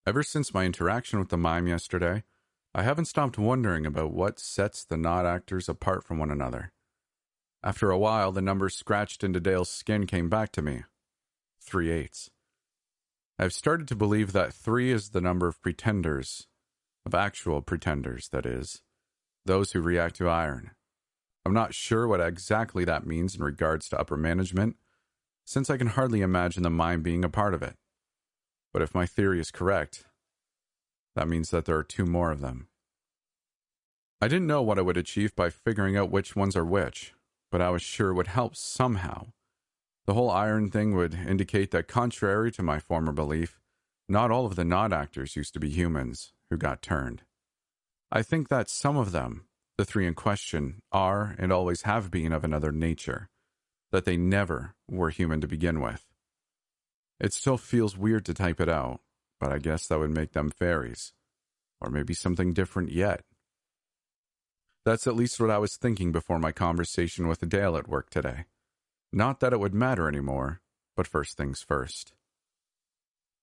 Ever since my interaction with the mime yesterday, I haven't stopped wondering about what sets the not actors apart from one another. After a while, the number scratched into Dale's skin came back to me. 3 eights. I've started to believe that 3 is the number of pretenders, of actual pretenders, that is, those who react to iron. I'm not sure what exactly that means in regards to upper management, since I can hardly imagine the mime being a part of it. But if my theory is correct, that means that there are 2 more of them. I didn't know what I would achieve by figuring out which ones are which, but I was sure it would help somehow. The whole iron thing would indicate that, contrary to my former belief, not all of the not actors used to be humans who got turned. I think that some of them, the 3 in question, are and always have been of another nature, that they never were human to begin with. It still feels weird to type it out, but I guess that would make them fairies. Or maybe something different yet. That's at least what I was thinking before my conversation with Dale at work today. Not that it would matter anymore, but first things first.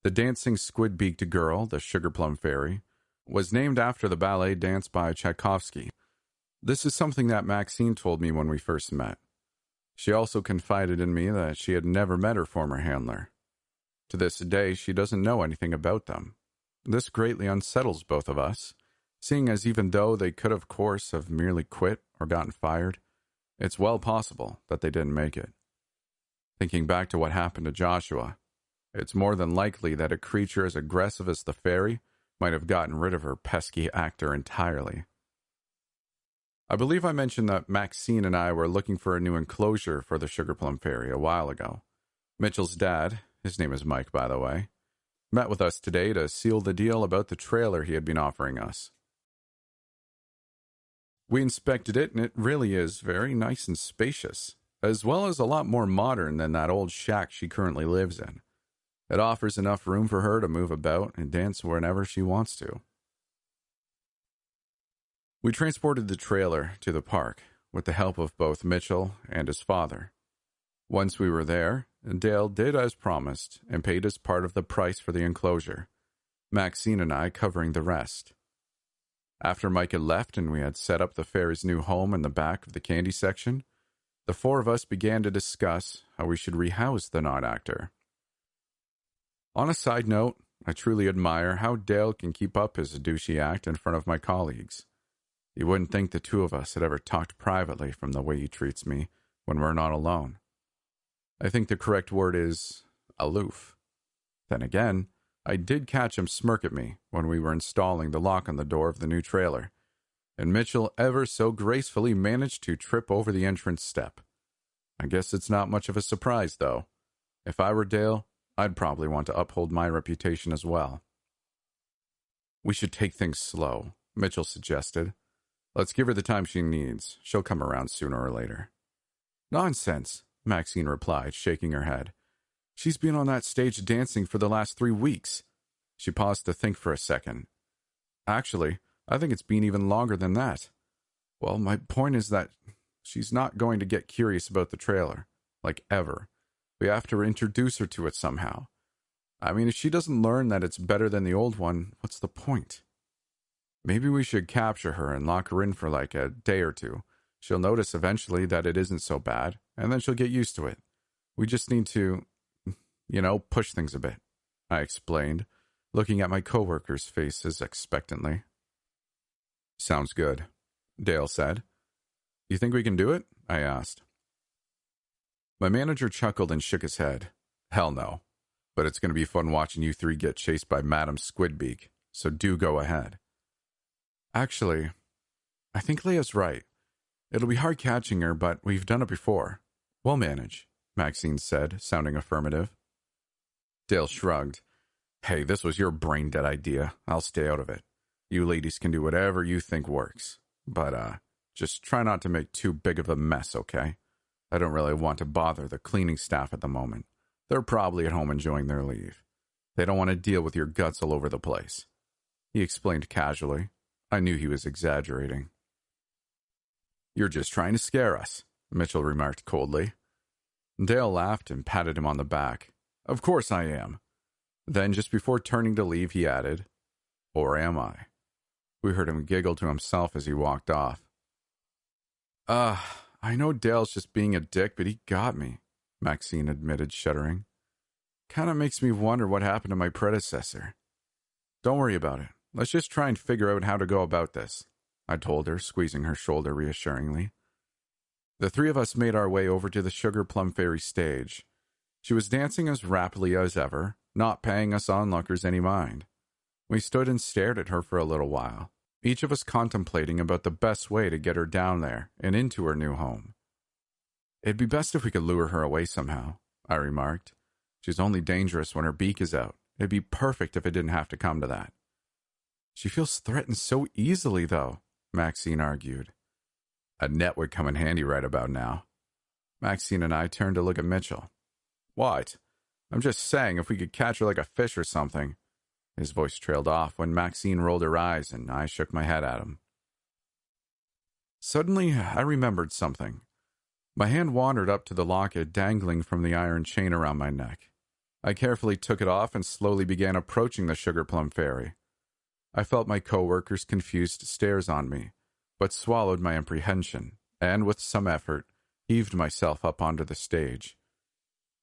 The dancing squid-beaked girl, the sugar plum fairy, was named after the ballet dance by Tchaikovsky. This is something that Maxine told me when we first met. She also confided in me that she had never met her former handler. To this day, she doesn't know anything about them. This greatly unsettles both of us, seeing as even though they could, of course, have merely quit or gotten fired, it's well possible that they didn't make it. Thinking back to what happened to Joshua, it's more than likely that a creature as aggressive as the fairy might have gotten rid of her pesky actor entirely. I believe I mentioned that Maxine and I were looking for a new enclosure for the Sugar Plum Fairy a while ago. Mitchell's dad, his name is Mike by the way, met with us today to seal the deal about the trailer he had been offering us. We inspected it, and it really is very nice and spacious, as well as a lot more modern than that old shack she currently lives in. It offers enough room for her to move about and dance whenever she wants to. We transported the trailer to the park with the help of both Mitchell and his father. Once we were there, Dale did as promised and paid us part of the price for the enclosure, Maxine and I covering the rest. After Mike had left and we had set up the fairy's new home in the back of the candy section, the 4 of us began to discuss how we should rehouse the not actor. On a side note, I truly admire how Dale can keep up his douchey act in front of my colleagues. You wouldn't think the 2 of us had ever talked privately from the way he treats me when we're not alone. I think the correct word is aloof. Then again, I did catch him smirk at me when we were installing the lock on the door of the new trailer, and Mitchell ever so gracefully managed to trip over the entrance step. I guess it's not much of a surprise, though. If I were Dale, I'd probably want to uphold my reputation as well. We should take things slow, Mitchell suggested. Let's give her the time she needs. She'll come around sooner or later. Nonsense, Maxine replied, shaking her head. She's been on that stage dancing for the last 3 weeks. She paused to think for a second. Actually, I think it's been even longer than that. Well, my point is that she's not going to get curious about the trailer. Like, ever. We have to introduce her to it somehow. I mean, if she doesn't learn that it's better than the old one, what's the point? Maybe we should capture her and lock her in for like a day or 2. She'll notice eventually that it isn't so bad, and then she'll get used to it. We just need to, push things a bit, I explained, looking at my coworkers' faces expectantly. Sounds good, Dale said. You think we can do it? I asked. My manager chuckled and shook his head. Hell no. But it's going to be fun watching you 3 get chased by Madam Squidbeak, so do go ahead. Actually, I think Leah's right. It'll be hard catching her, but we've done it before. We'll manage, Maxine said, sounding affirmative. Dale shrugged. Hey, this was your brain-dead idea. I'll stay out of it. You ladies can do whatever you think works. But, just try not to make too big of a mess, okay? I don't really want to bother the cleaning staff at the moment. They're probably at home enjoying their leave. They don't want to deal with your guts all over the place. He explained casually. I knew he was exaggerating. You're just trying to scare us, Mitchell remarked coldly. Dale laughed and patted him on the back. Of course I am. Then, just before turning to leave, he added, "Or am I?" We heard him giggle to himself as he walked off. I know Dale's just being a dick, but he got me," Maxine admitted, shuddering. "Kinda makes me wonder what happened to my predecessor." "Don't worry about it. Let's just try and figure out how to go about this," I told her, squeezing her shoulder reassuringly. The three of us made our way over to the Sugar Plum Fairy stage. She was dancing as rapidly as ever, not paying us onlookers any mind. We stood and stared at her for a little while, each of us contemplating about the best way to get her down there and into her new home. "It'd be best if we could lure her away somehow," I remarked. "She's only dangerous when her beak is out. It'd be perfect if it didn't have to come to that." "She feels threatened so easily, though," Maxine argued. "A net would come in handy right about now." Maxine and I turned to look at Mitchell. "What? I'm just saying, if we could catch her like a fish or something." His voice trailed off when Maxine rolled her eyes and I shook my head at him. Suddenly, I remembered something. My hand wandered up to the locket dangling from the iron chain around my neck. I carefully took it off and slowly began approaching the Sugar Plum Fairy. I felt my co-workers' confused stares on me, but swallowed my apprehension, and with some effort, heaved myself up onto the stage.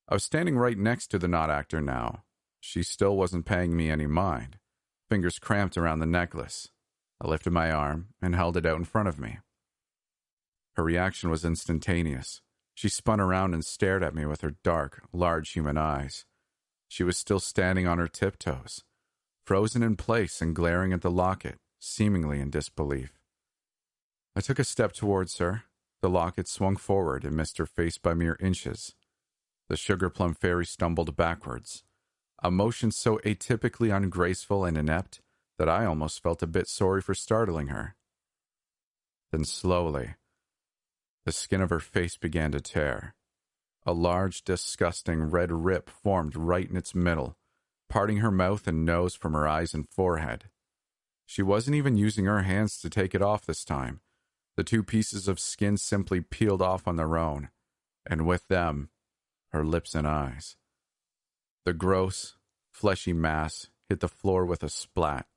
I was standing right next to the not actor now. She still wasn't paying me any mind, fingers cramped around the necklace. I lifted my arm and held it out in front of me. Her reaction was instantaneous. She spun around and stared at me with her dark, large human eyes. She was still standing on her tiptoes, frozen in place and glaring at the locket, seemingly in disbelief. I took a step towards her. The locket swung forward and missed her face by mere inches. The Sugar Plum Fairy stumbled backwards, a motion so atypically ungraceful and inept that I almost felt a bit sorry for startling her. Then slowly, the skin of her face began to tear. A large, disgusting red rip formed right in its middle, parting her mouth and nose from her eyes and forehead. She wasn't even using her hands to take it off this time. The two pieces of skin simply peeled off on their own, and with them, her lips and eyes. The gross, fleshy mass hit the floor with a splat,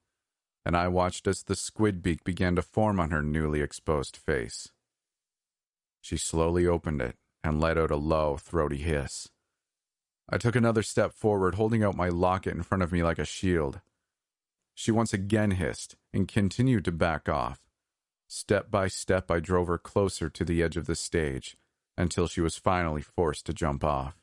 and I watched as the squid beak began to form on her newly exposed face. She slowly opened it and let out a low, throaty hiss. I took another step forward, holding out my locket in front of me like a shield. She once again hissed and continued to back off. Step by step, I drove her closer to the edge of the stage until she was finally forced to jump off.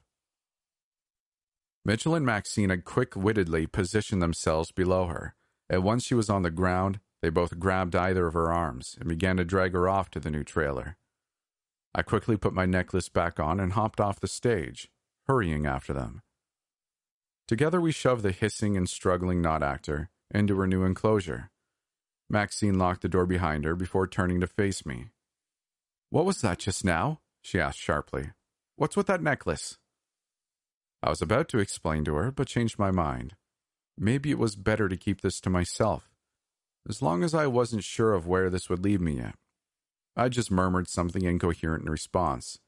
Mitchell and Maxine had quick-wittedly positioned themselves below her, and once she was on the ground, they both grabbed either of her arms and began to drag her off to the new trailer. I quickly put my necklace back on and hopped off the stage, hurrying after them. Together we shoved the hissing and struggling not actor into her new enclosure. Maxine locked the door behind her before turning to face me. "What was that just now?" she asked sharply. "What's with that necklace?" I was about to explain to her, but changed my mind. Maybe it was better to keep this to myself, as long as I wasn't sure of where this would lead me yet. I just murmured something incoherent in response.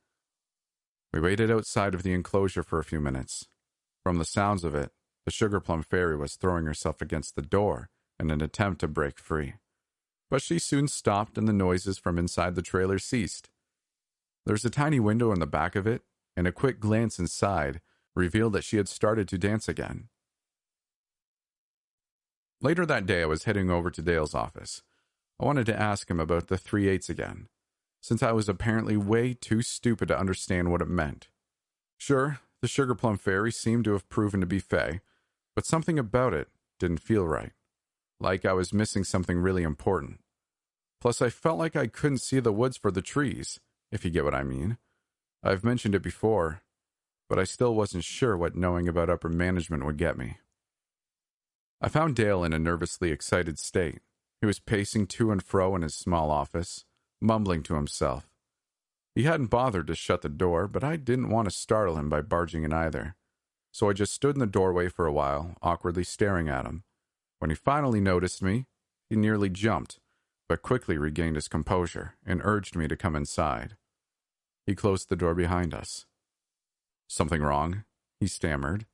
We waited outside of the enclosure for a few minutes. From the sounds of it, the Sugar Plum Fairy was throwing herself against the door in an attempt to break free. But she soon stopped and the noises from inside the trailer ceased. There's a tiny window in the back of it, and a quick glance inside revealed that she had started to dance again. Later that day, I was heading over to Dale's office. I wanted to ask him about the 3/8 again, since I was apparently way too stupid to understand what it meant. Sure, the Sugar Plum Fairy seemed to have proven to be fey, but something about it didn't feel right. Like I was missing something really important. Plus, I felt like I couldn't see the woods for the trees, if you get what I mean. I've mentioned it before, but I still wasn't sure what knowing about upper management would get me. I found Dale in a nervously excited state. He was pacing to and fro in his small office, mumbling to himself. He hadn't bothered to shut the door, but I didn't want to startle him by barging in either. So I just stood in the doorway for a while, awkwardly staring at him. When he finally noticed me, he nearly jumped, but quickly regained his composure and urged me to come inside. He closed the door behind us. "Something wrong?" he stammered.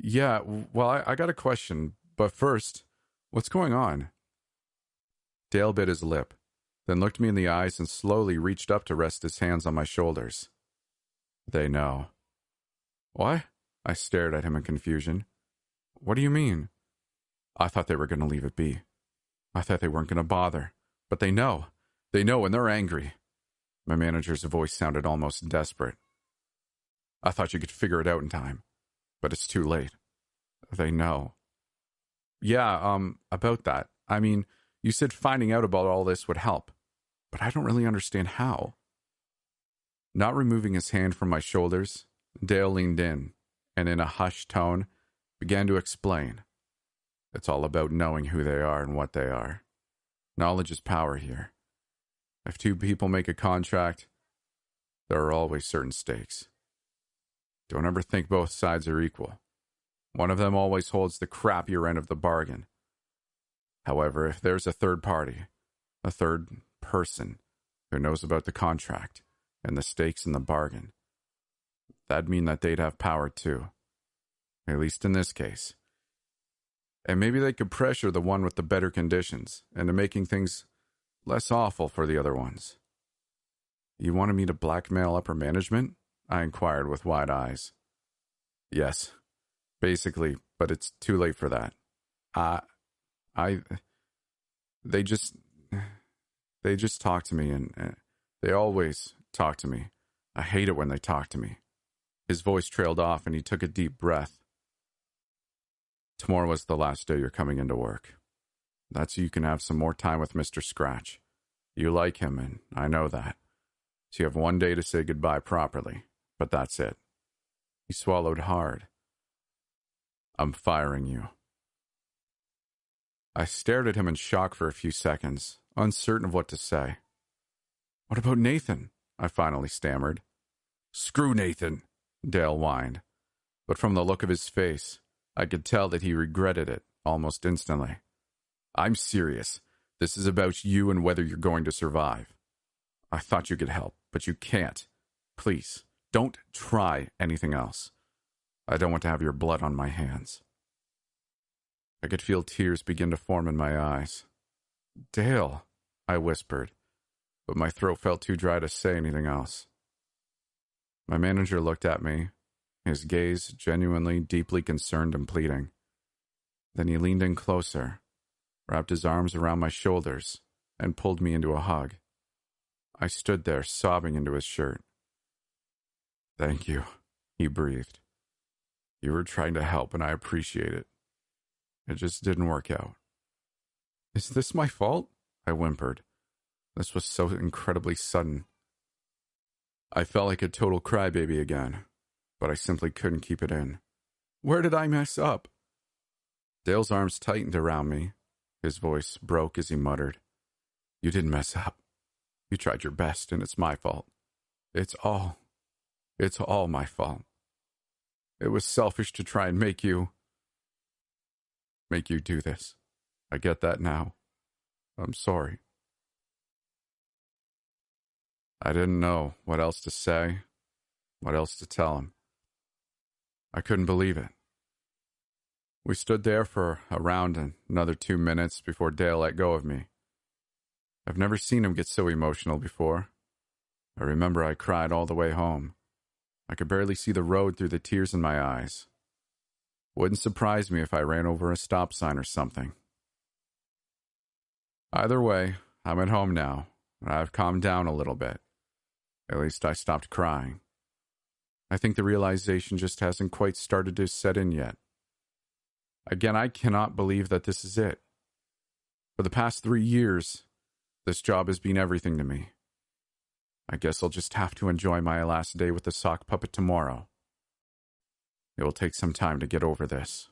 Yeah, well, I got a question, but first, what's going on? Dale bit his lip, then looked me in the eyes and slowly reached up to rest his hands on my shoulders. They know. What? I stared at him in confusion. What do you mean? I thought they were going to leave it be. I thought they weren't going to bother. But they know. They know and they're angry. My manager's voice sounded almost desperate. I thought you could figure it out in time, but it's too late. They know. Yeah, about that. I mean, you said finding out about all this would help, but I don't really understand how. Not removing his hand from my shoulders, Dale leaned in, and in a hushed tone, began to explain. It's all about knowing who they are and what they are. Knowledge is power here. If two people make a contract, there are always certain stakes. Don't ever think both sides are equal. One of them always holds the crappier end of the bargain. However, if there's a third party, a third person, who knows about the contract and the stakes in the bargain, that'd mean that they'd have power too. At least in this case. And maybe they could pressure the one with the better conditions into making things less awful for the other ones. You wanted me to blackmail upper management? I inquired with wide eyes. Yes, basically, but it's too late for that. They just talk to me and they always talk to me. I hate it when they talk to me. His voice trailed off and he took a deep breath. Tomorrow was the last day you're coming into work. That's so you can have some more time with Mr. Scratch. You like him, and I know that. So you have one day to say goodbye properly, but that's it. He swallowed hard. I'm firing you. I stared at him in shock for a few seconds, uncertain of what to say. What about Nathan? I finally stammered. Screw Nathan, Dale whined. But from the look of his face, I could tell that he regretted it almost instantly. I'm serious. This is about you and whether you're going to survive. I thought you could help, but you can't. Please, don't try anything else. I don't want to have your blood on my hands. I could feel tears begin to form in my eyes. Dale, I whispered, but my throat felt too dry to say anything else. My manager looked at me, his gaze genuinely, deeply concerned and pleading. Then he leaned in closer, wrapped his arms around my shoulders, and pulled me into a hug. I stood there, sobbing into his shirt. Thank you, he breathed. You were trying to help, and I appreciate it. It just didn't work out. Is this my fault? I whimpered. This was so incredibly sudden. I felt like a total crybaby again, but I simply couldn't keep it in. Where did I mess up? Dale's arms tightened around me. His voice broke as he muttered. You didn't mess up. You tried your best, and it's my fault. It's all my fault. It was selfish to try and make you do this. I get that now. I'm sorry. I didn't know what else to say, what else to tell him. I couldn't believe it. We stood there for around another 2 minutes before Dale let go of me. I've never seen him get so emotional before. I remember I cried all the way home. I could barely see the road through the tears in my eyes. Wouldn't surprise me if I ran over a stop sign or something. Either way, I'm at home now, and I've calmed down a little bit. At least I stopped crying. I think the realization just hasn't quite started to set in yet. Again, I cannot believe that this is it. For the past 3 years, this job has been everything to me. I guess I'll just have to enjoy my last day with the sock puppet tomorrow. It will take some time to get over this.